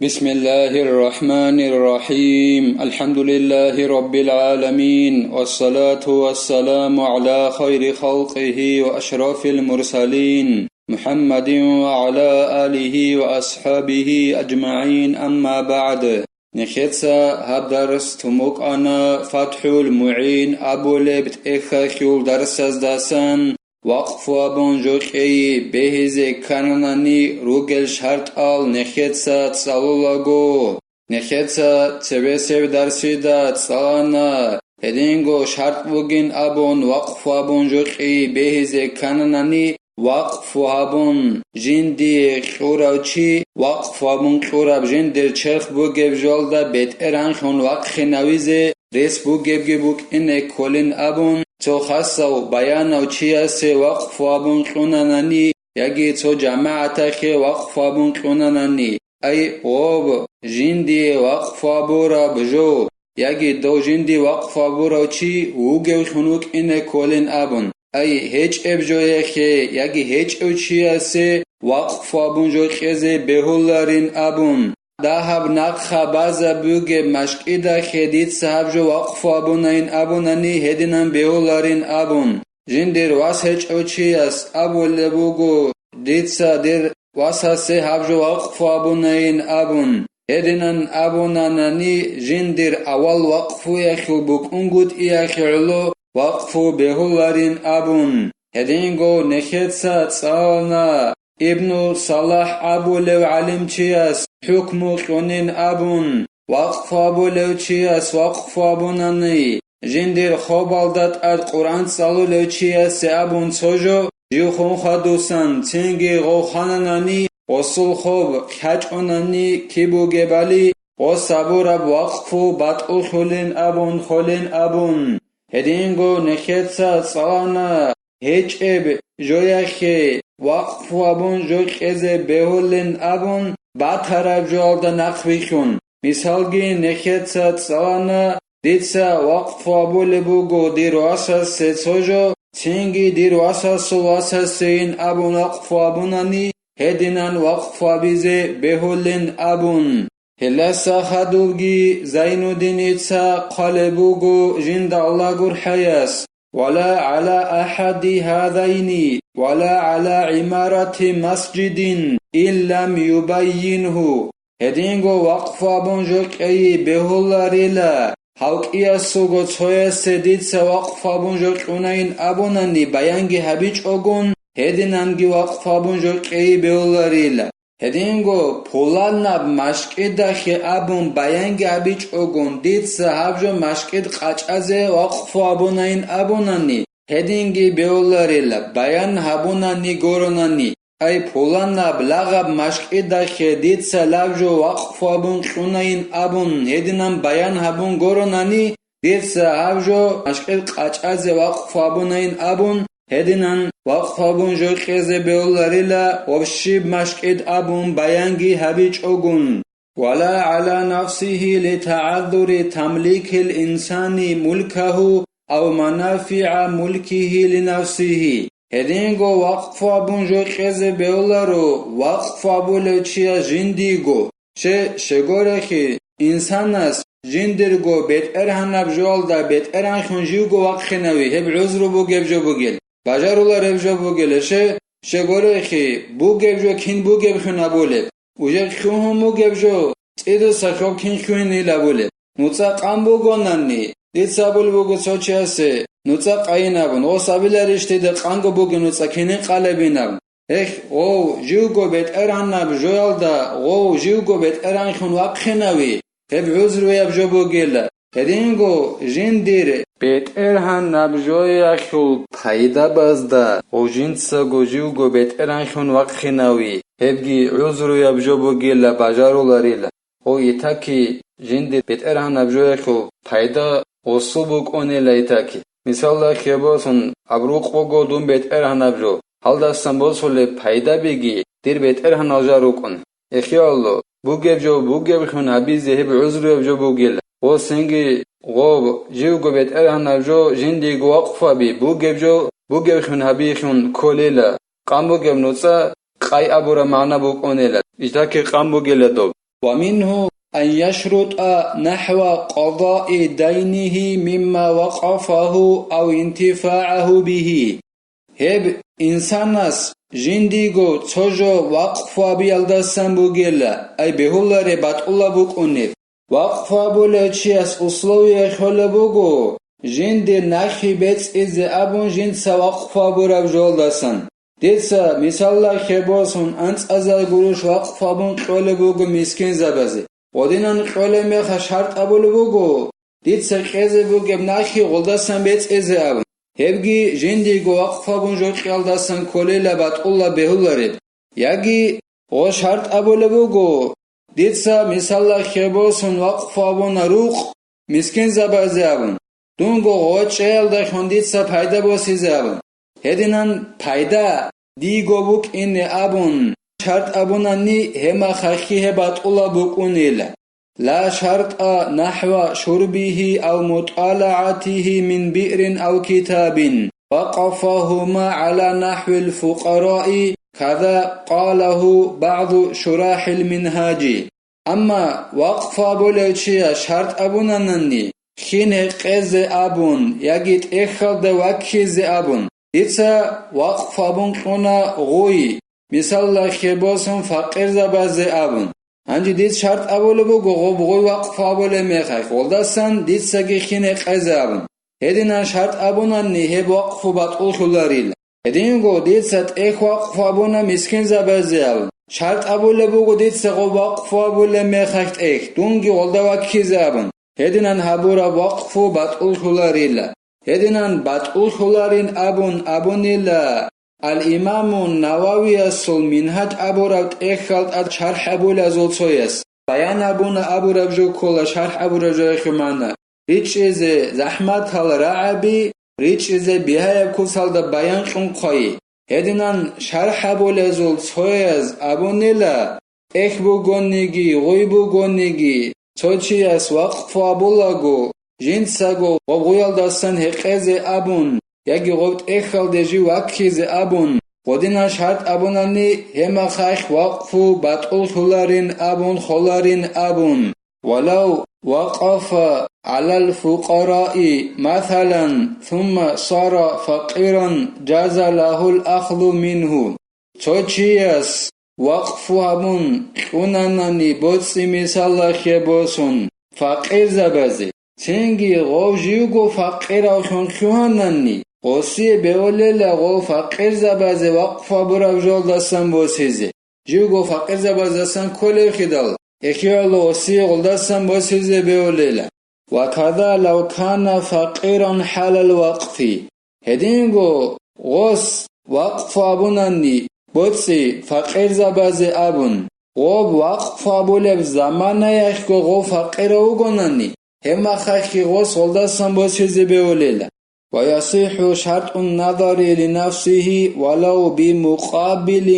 بسم الله الرحمن الرحيم الحمد لله رب العالمين والصلاة والسلام على خير خلقه وأشرف المرسلين محمد وعلى آله وأصحابه أجمعين أما بعد نخيتسا هبدرس تموك أنا فتح المعين أبو لبت إخاخيول درسز داسان وقف وابون جوخي بهزي كاناناني روغل شرط آل نخيتسا تصالولاغو نخيتسا تبسيب درسيدا تصالانا هدينغو شرط بوغين أبون وقف وابون جوخي بهزي كاناناني وقف وابون جندي خوراوچي وقف وابون خوراب جندر چرخ بوغب جولدا بيت ارانخون وقخي نويزي ريس بوغب جبوك إنه كولين أبون تو خاصو بيانو چياسي وقف وابون قناناني يجي تو جماعتخي وقف وابون قناناني اي اوب جندي وقف وابورا بجو يجي دو جندي وقف وابورا چي ووگو خنوك إنه كولين أبون اي هيچ ابجو يخي يجي هيچ او چياسي وقف وابون جو خيزي بهولارين أبون دهب نقخ بازا بوگه مشکیده خدید صاحب جو وقف ابونین ابونانی هدینن بیولارین ابون جندر واس هچ اوچی است ابو لبوگو دیتسا در واس هسته هب جو وقف ابونین ابون هدینن ابونانانی جندر اول وقفو یخیل بوک انگود یخیلو وقفو بیولارین ابون هدینگو نخیتسا تسالنا ابن صلاح ابو لو علم چیست حكم قنين أبون وقف أبو لوچياس وقف أبوناني جندر خوبالدات القرآن صلو لوچياس أبون سوجو جو خون خدوسان تنگي غوخاناناني وصل خوب خجعناني كيبو جبالي وصبور وقفو بطو خولين أبون هدينگو نخيتسا صلانا هيچ اب جويخي وقف أبون جو خيزي بهولين أبون بطرف جوالدا نخويخون مثالگي نخيتسا تسالانا ديتسا وقف أبو لبوگو دير واسا سيتسوجو تنگي دير واسا سواسا سين أبون وقف أبوناني هدينان وقف أبيزي بهولين أبون هلسا خدوگي زينو دينيتسا قلبوگو جند الله گر حياس ولا على أحد هذين ولا على عمارة مسجد إن لم يبينه هدينغو وقف أبون جوك أي بهولاريلا هاوك إياسوغو تسوية سديدسا وقف أبون جوك أونين أبوناني بيانجي هبيج أغون هدينانجي وقف أبون جوك أي بهولاريلا هدينغو پولاناب مشكيدا خي أبون بيانجي هبيج أغون ديدسا هبجو مشكيد قاچازه وقف أبونين أبوناني هدينجي بهولاريلا بيان هبوناني غوروناني اي پولاناب لغب مشكيدا خي ديدسا لابجو وقف أبون قونين أبون هدينان بيان هبون غوروناني ديدسا هبجو مشكيد قاچازه وقف أبونين أبون هدينان وقف أبون جو خيزي بهولاريلا وبشيب مشكيد أبون بيانجي هبيج أغون ولا على نفسه لتعذر تمليك الإنسان ملكه أو منافع ملكه لنفسه هدينغو وقف أبون جو خيزي بهولارو وقف أبو لوچيا جنديغو شغورخي إنسان است جندرغو بيت ارهنب جوالدا بيت ارهن خنجيوغو وقخي نوي هب عذرو بو گبجو بوگل بجارولا ربجو بوگل شغورخي بو گبجو كين بو گبخو نبولب وجه خون مو گبجو تيدو سخو كين خويني لبولب نوصا قامبو گوناني ديت سابول بوگو سوچياسي نوصا قاينابن او سابيلارشتي د قانگو بوگو نوصا كيني قالبينابن او جيوگو بيت ارهنب جوالدا او جيوگو بيت ارهن خون وقخي نوي هب عذرو يبجو بوگل هدينغو جندير بيت ارهن نبجويا خول پايدا بازدا او جنسا گوجيوگو بيت ارهن خون وقخي نوي هبگي عذرو يبجو بوگل بجارو لاريلا او يتاكي جندير بيت ارهن نبجويا خول پايدا اوصو بوگ اونيلا يتاكي مثال خيبوسون ابروق بوگو دون بيت ارهن نبجو حال دستن بوصول پايدا بگي دير بيت ارهن نجارو کن اخيالو بوگبجو بوگبخون هبيزي هب عذرو يبجو بوگل او سنگي غوب جيوگو بيت ارهن نبجو جندي وقفا بي بوگبجو بوگبخون هبيخون كوليلا قام بوگب نوصا قاي ابورا معنا بوگ اونيلا اجتاكي قام بوگل دوب ومنه أن يشرط نحو قضاء دينه مما وقفه أو انتفاعه به. هب إنسانس جنديغو تسوجو وقفا بيالدسان بوغيلا أي بهولاري باتولا بوكونيف وقفا بوليتشياس أسلوية خلا بوغو جندي ناخي بيتس إزي أبون جندسا وقفا بوراب جولدسان ديتسا مثالا خيبوسون أنت أزال قروش وقفا بون قولي بوغو مسكين زبازي ودينان قولي ميخا شرط أبولي بوغو ديتسا خيزي بوغيب ناخي غولدسان بيتس إزي أبون هبگی جندی گو وقفا بون جو خیالدستن کلیلا بات الله بهولارید یکی او شرط ابوله بگو دیتسا مثلا خیبوسون وقفا بون روخ مسکین زبازی ابون دونگو او چهل دخون دیتسا پایدا بوسیزی ابون هدینان پایدا دیگو بوک این ابون شرط ابونانی هما خاکی هبات الله بکنیلا لا شرط نحو شربه أو مطالعته من بئر أو كتاب وقفهما على نحو الفقراء كذا قاله بعض شراح المنهاج أما وقف بوليتشيا شرط أبونانني خين قز أبون يجد إخل دوكيز أبون ديتسا وقف أبون قنا غوي مثال خبوسن فقير زباز أبون انجی دیت شرط اوله بگو غوی وقف اوله میخوای خودستان دیت سگی خینه قزابون هدینا شرط ابونان نیه وقف بطول خلاریل هدین گو دیت ست ایخ وقف ابونا مسکین زبازیابون شرط اوله بگو دیت سگو وقف اوله میخوایت ایخ دونگی غلده وکی زابون هدینان هبورا وقف بطول خلاریل هدینان بطول خلارین ابونیل الإمام النووي المنهج أبو رب إخلت شرح أبو لازوتسويس بيان أبونا أبو رب كل شرح أبو رب خمانة ريش إز زحمت الرعبي ريش إز بها كوسال د بيان قنقاي هدينان شرح أبو لازوتسويس أبو نيلا إخبو غنيجي غيبو غنيجي توچياس وقف أبو لاغو جنساغو وغيال داستان هقز أبون یکی گفت اخل دجی وکیز ابون خودینا شرط ابونانی هما خیخ وقفو بطول خلارین ابون ولو وقف على الفقراء مثلا ثم صار فقيرا جاز له الأخذ منه توچیاس وقفو ابون اونانانی بوتسی مثال خیبوسون فقیر زبازی چنگی غو جیوگو فقیر آخون خوانانی قوسی بیولیل غو فقیر زبازی وقفا براب جول دستن بوسیزی جیوگو فقیر زباز دستن کلی خیدال اخیال قوسی غل دستن بوسیزی بیولیل وکذا لو کان فقیرا حال الوقفی هدینگو غوس وقفا بونانی بوتسی فقیر زبازی ابون غوب وقفا بولب زمان یخگو غو فقیر اوگونانی هما خاكي غوص غلدستان بوسيزي بيوليلا ويصيح شرط النظر لنفسه ولو بمقابل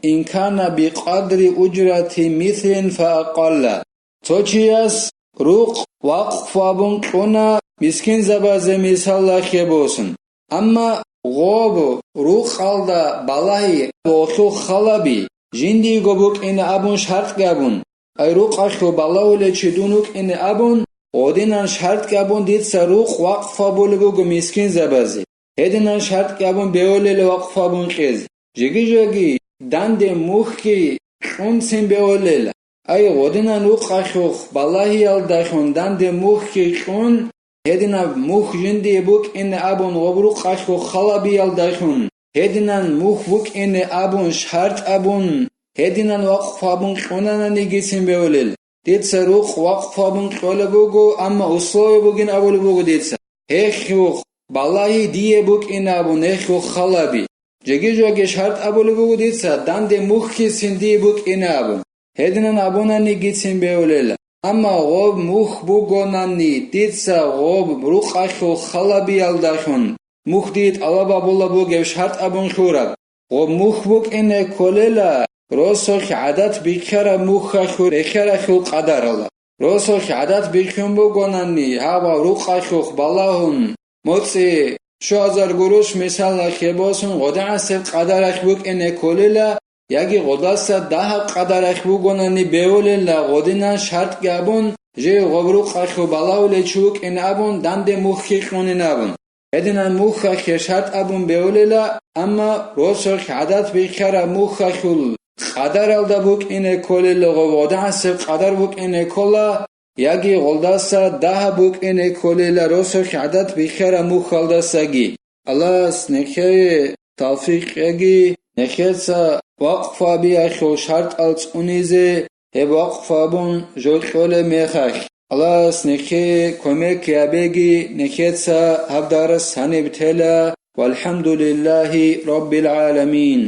إن كان بقدر أجرة مثل فأقل توچياس روق وقف وابن قنا مسكين زبازي مثال خيبوسن أما غوب روق alda بالاهي وخو خلابي جندي غبوك إن أبون شرط غابون أي روق أخو بالاهو لچدونوك إن أبون ودینان شرط کابون دید سروخ وقف بولگو مسکین زبازی هدینان شرط کابون بیولیل وقف بون خیز جگی دند موخی خونسین بیولیل ای ودینان روخ اخوخ بالله یالدخون دند موخی خون هدینان موخ جندی بوک این ابون غبروخ اخوخ خلابی یالدخون هدینان موخ بوک این ابون شرط ابون هدینان وقف بون خونانا نگیسین بیولیل دیتسا روخ وقف ابون قول بوگو اما اصلاوی بوگین ابول بوگو دیتسا هیخوخ بالله دیه بوگ این ابون هیخوخ خلابی جگی شرط ابول بوگو دیتسا دند موخی سندی بوگ این ابون هدینان ابونانی گیتسین بیولیل اما غوب موخ بوگونانی دیتسا غوب روخ اخوخ خلابی الدخون موخ دیت علابا بولا بوگو شرط ابون خورب غوب موخ بوگ این کولیلا روسوخ عادت بیکره موخ خور اخره خو قدر الله روسوخ عادت بیکن بگونانی هوا روخ خوخ بالاهون موسی 4000 گروش مثال خیباسون قدر است قدر اخ بک این کولیلا яги годаса daha qadarах bugonani beolela godinan shart gabun je gobru qakhu balawle chuk in abun dande mukhi qoninabun edinan mukha shart abun beolela amma rosor adat bikhara mukha khul qadaral da buk ine kolelo godas qadar buk ine kolla яги голдаса daha buk ine kolela rosor adat bikhara mukhaldasagi Allah snekhe tawfiq egi nexetsa waqfa bi akhu shart als unize he waqfa bun jolkhole mekhakh Allah snekhe komek yabegi nexetsa habdaras hanibtela walhamdulillahi rabbil alamin.